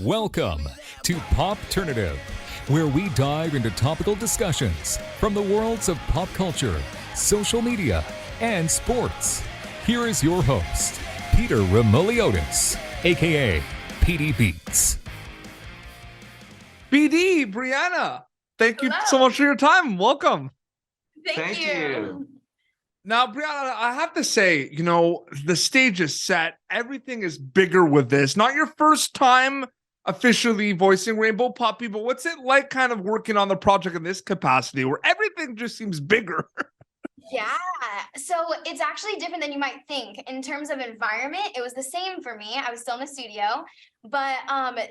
Welcome to Popternative, where we dive into topical discussions from the worlds of pop culture, social media, and sports. Here is your host, Peter Remoliotis, aka PD Beats. BD, Brianna, thank you Hello. so much for your time. Welcome. Thank you. Now, Brianna, I have to say, the stage is set. Everything is bigger with this. Not your first time officially voicing Rainbow Puppy, but what's it like kind of working on the project in this capacity where everything just seems bigger? Yeah. So it's actually different than you might think. In terms of environment, it was the same for me. I was still in the studio, but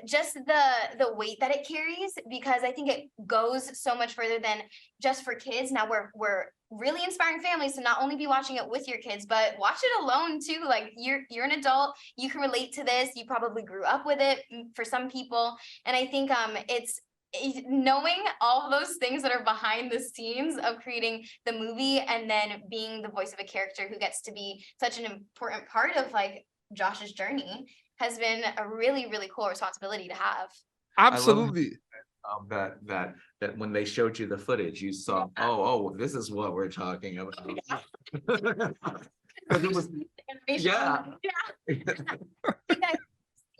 just the weight that it carries, because I think it goes so much further than just for kids. Now we're really inspiring families to not only be watching it with your kids, but watch it alone too. Like you're an adult, you can relate to this. You probably grew up with it for some people. And I think it's knowing all of those things that are behind the scenes of creating the movie and then being the voice of a character who gets to be such an important part of like Josh's journey has been a really, really cool responsibility to have. Absolutely. That when they showed you the footage, you saw, oh, this is what we're talking about. Because it was, yeah.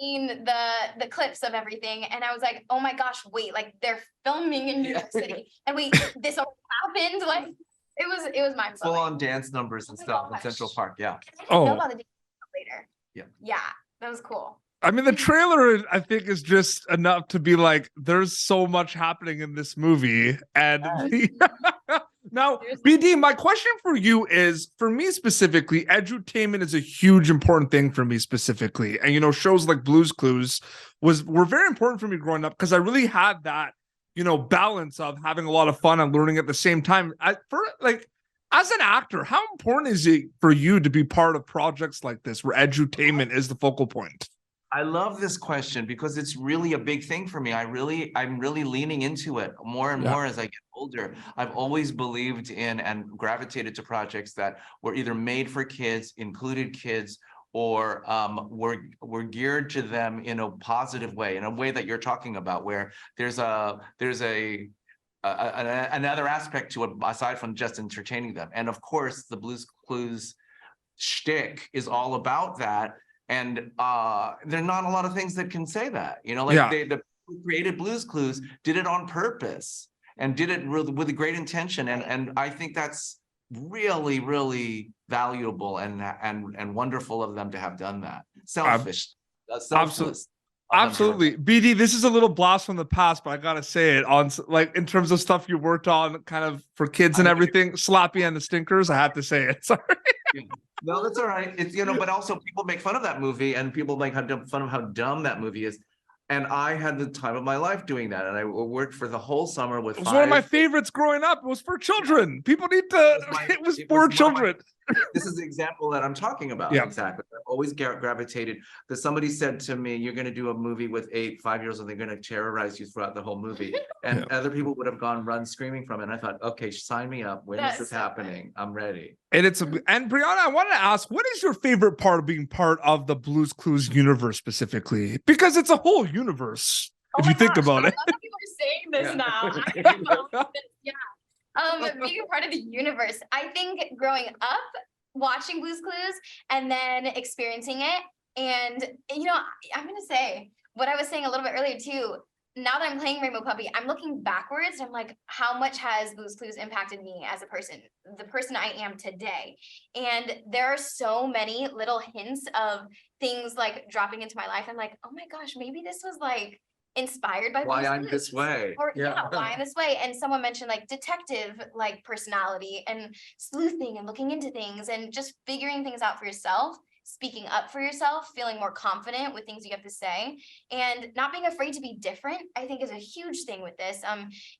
Seen the clips of everything and I was like, oh my gosh, wait, like they're filming in New York City and wait, this all happened. Like it was my full on dance numbers and stuff in Central Park. Yeah. I know about the dance later. Yeah, that was cool. I mean, the trailer, I think, is just enough to be like, there's so much happening in this movie. And now, BD, my question for you is, for me specifically, edutainment is a huge important thing for me specifically. And, shows like Blue's Clues were very important for me growing up because I really had that, balance of having a lot of fun and learning at the same time. As an actor, how important is it for you to be part of projects like this where edutainment is the focal point? I love this question because it's really a big thing for me. I'm really leaning into it more and more as I get older. I've always believed in and gravitated to projects that were either made for kids, included kids, or were geared to them in a positive way, in a way that you're talking about, where there's another aspect to it aside from just entertaining them. And of course, the Blue's Clues shtick is all about that. And there are not a lot of things that can say that, the people who created Blue's Clues did it on purpose and did it with a great intention. And I think that's really, really valuable and wonderful of them to have done that. Selfish. Absolutely. BD, this is a little blast from the past, but I gotta say it on in terms of stuff you worked on kind of for kids and everything, Slappy and the Stinkers, I have to say it. Sorry. No, that's all right. It's, but also people make fun of that movie and people make fun of how dumb that movie is. And I had the time of my life doing that. And I worked for the whole summer with It was one of my favorites growing up. It was for children. People need to, it was for children. This is the example that I'm talking about. Yeah. Exactly. I've always gravitated because somebody said to me, you're going to do a movie with 5-year-olds and they're going to terrorize you throughout the whole movie. And other people would have run screaming from it. And I thought, okay, sign me up. When is this happening? I'm ready. And and Brianna, I want to ask, what is your favorite part of being part of the Blue's Clues universe specifically? Because it's a whole universe, if you think about it. I love people are saying this now. Being a part of the universe. I think growing up, watching Blue's Clues and then experiencing it. And, I'm going to say what I was saying a little bit earlier too. Now that I'm playing Rainbow Puppy, I'm looking backwards. I'm like, how much has Blue's Clues impacted me as a person, the person I am today? And there are so many little hints of things like dropping into my life. I'm like, oh my gosh, maybe this was like inspired by why Blue's I'm Clues. this way. Or why I'm this way. And someone mentioned like detective like personality and sleuthing and looking into things and just figuring things out for yourself, speaking up for yourself, feeling more confident with things you have to say, and not being afraid to be different, I think is a huge thing with this.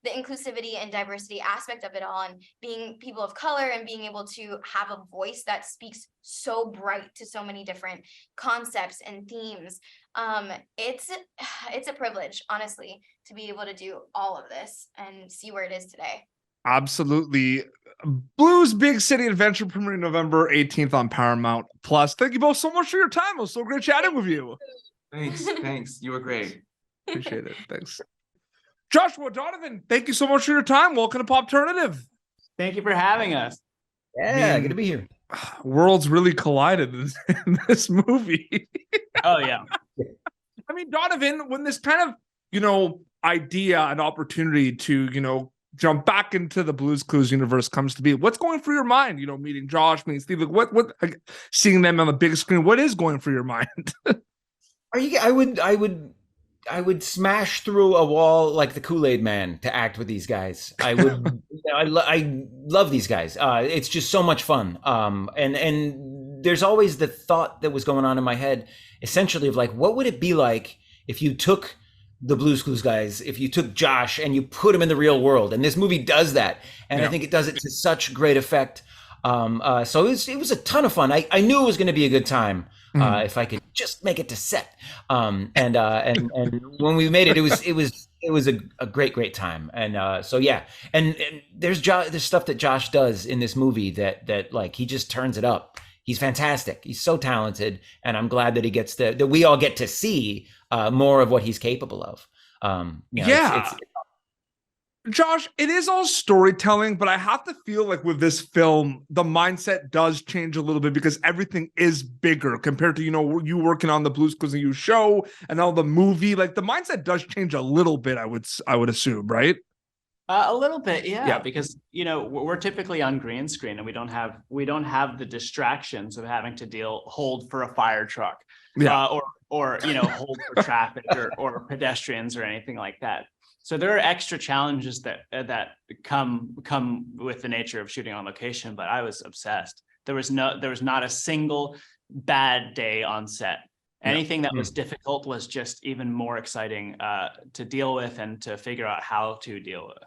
The inclusivity and diversity aspect of it all, and being people of color and being able to have a voice that speaks so bright to so many different concepts and themes. It's a privilege, honestly, to be able to do all of this and see where it is today. Absolutely. Blues Big City Adventure premiering November 18th on Paramount Plus. Thank you both so much for your time. It was so great chatting with you. Thanks. You were great. Appreciate it. Thanks. Joshua, Donovan, thank you so much for your time. Welcome to Pop Alternative. Thank you for having us. Yeah, good to be here. Worlds really collided in this movie. Oh, yeah. I mean, Donovan, when this kind of, idea and opportunity to, jump back into the Blues Clues universe comes to be, what's going through your mind? Meeting Josh, meeting Steve, what, seeing them on the big screen, what is going through your mind? I would smash through a wall like the Kool-Aid Man to act with these guys. I would. I love these guys. It's just so much fun. And there's always the thought that was going on in my head, essentially, of like, what would it be like if you took the Blues Clues guys, if you took Josh and you put him in the real world? And this movie does that, and I think it does it to such great effect. So it was a ton of fun. I knew it was going to be a good time. If I could just make it to set, and when we made it, it was a great time, and so yeah, and there's stuff that Josh does in this movie that like he just turns it up. He's fantastic. He's so talented, and I'm glad that that we all get to see more of what he's capable of. It's Josh, it is all storytelling, but I have to feel like with this film, the mindset does change a little bit because everything is bigger compared to, you working on the Blues Clues and You show and now the movie. Like the mindset does change a little bit, I would assume, right? A little bit, yeah. Because we're typically on green screen and we don't have the distractions of having to hold for a fire truck, or hold for traffic or pedestrians or anything like that. So there are extra challenges that come with the nature of shooting on location, but I was obsessed. There was not a single bad day on set. Anything that was difficult was just even more exciting to deal with and to figure out how to deal with.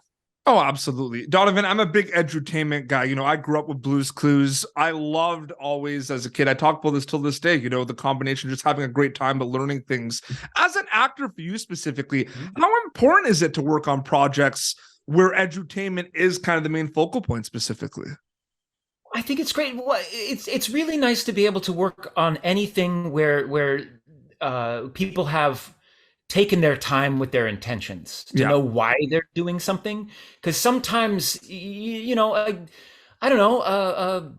Oh, absolutely. Donovan, I'm a big edutainment guy. I grew up with Blues Clues. I loved always as a kid. I talk about this till this day, the combination, just having a great time, but learning things. As an actor for you specifically, how important is it to work on projects where edutainment is kind of the main focal point specifically? I think it's great. It's really nice to be able to work on anything where people have taken their time with their intentions to know why they're doing something. Because sometimes, I don't know.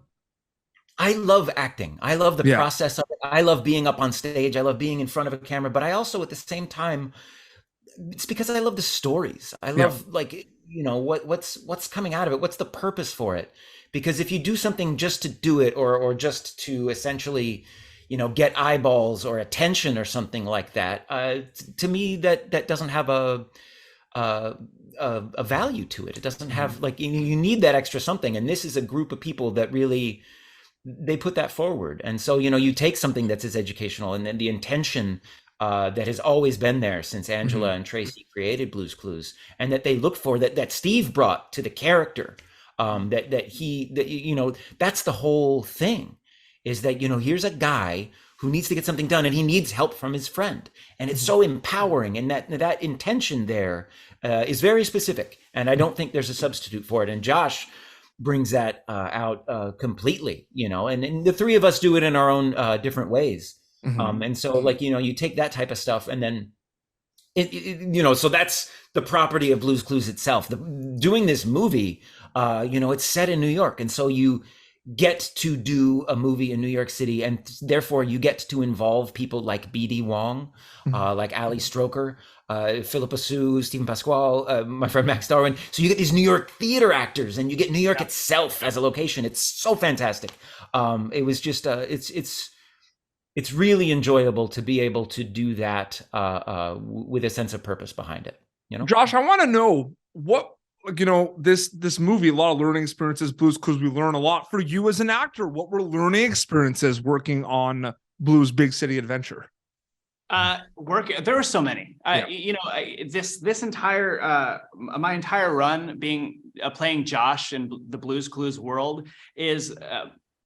I love acting. I love the process of it. I love being up on stage. I love being in front of a camera. But I also, at the same time, it's because I love the stories. I love what's coming out of it. What's the purpose for it? Because if you do something just to do it, or just to essentially get eyeballs or attention or something like that, to me that doesn't have a value to it. It doesn't have, like, you need that extra something, and this is a group of people that really, they put that forward. And so you take something that's as educational, and then the intention that has always been there since Angela and Traci created Blues Clues, and that they looked for, that Steve brought to the character, that's the whole thing. Is that, here's a guy who needs to get something done and he needs help from his friend. And it's so empowering. And that intention there is very specific. And I don't think there's a substitute for it. And Josh brings that out completely, and the three of us do it in our own different ways. And so, like, you take that type of stuff, and then, so that's the property of Blues Clues itself. Doing this movie, it's set in New York. And so you get to do a movie in New York City, and therefore you get to involve people like B.D. Wong, like Ali Stroker, Phillipa Sue, Stephen Pasquale, my friend Max Darwin. So you get these New York theater actors, and you get New York itself as a location. It's so fantastic. It was just it's really enjoyable to be able to do that with a sense of purpose behind it. Josh, I want to know what, this movie, a lot of learning experiences, Blues Clues, we learn a lot. For you as an actor, what were learning experiences working on Blues Big City Adventure? There were so many. This entire my entire run playing Josh in the Blues Clues world is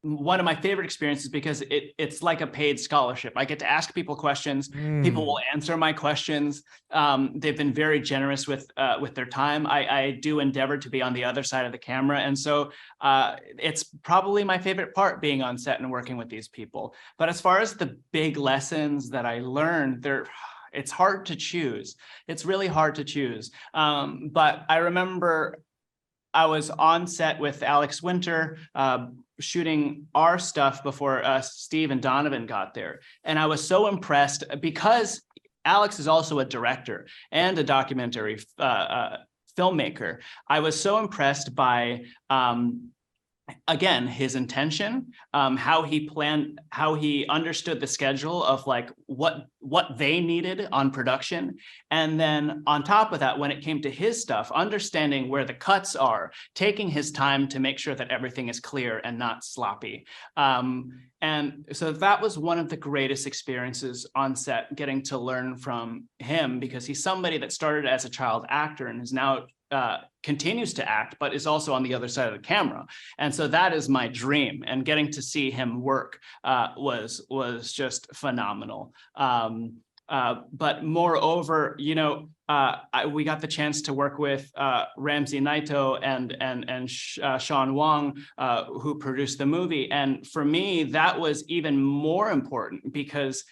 one of my favorite experiences, because it's like a paid scholarship. I get to ask people questions. People will answer my questions. They've been very generous with their time. I do endeavor to be on the other side of the camera. And so it's probably my favorite part, being on set and working with these people. But as far as the big lessons that I learned, It's hard to choose. It's really hard to choose. But I remember I was on set with Alex Winter, shooting our stuff before Steve and Donovan got there. And I was so impressed because Alex is also a director and a documentary filmmaker. I was so impressed by, again, his intention, how he understood the schedule of like what they needed on production. And then on top of that, when it came to his stuff, understanding where the cuts are, taking his time to make sure that everything is clear and not sloppy. And so that was one of the greatest experiences on set, getting to learn from him, because he's somebody that started as a child actor and is now continues to act, but is also on the other side of the camera. And so that is my dream. And getting to see him work was just phenomenal. But moreover, you know, we got the chance to work with Ramsey Naito and Sean Wong, who produced the movie. And for me, that was even more important because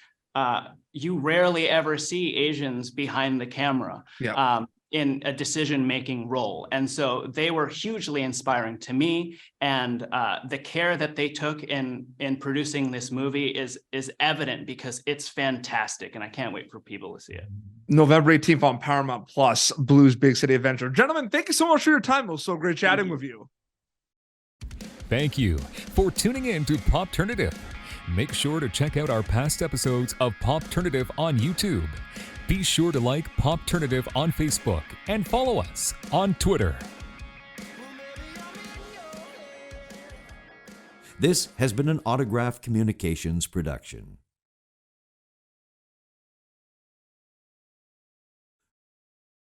you rarely ever see Asians behind the camera. Yeah. In a decision-making role. And so they were hugely inspiring to me. And the care that they took in producing this movie is evident because it's fantastic. And I can't wait for people to see it. November 18th on Paramount Plus, Blues Big City Adventure. Gentlemen, thank you so much for your time. It was so great chatting with you. Thank you for tuning in to Popternative. Make sure to check out our past episodes of Popternative on YouTube. Be sure to like Popternative on Facebook and follow us on Twitter. This has been an Autograph Communications production.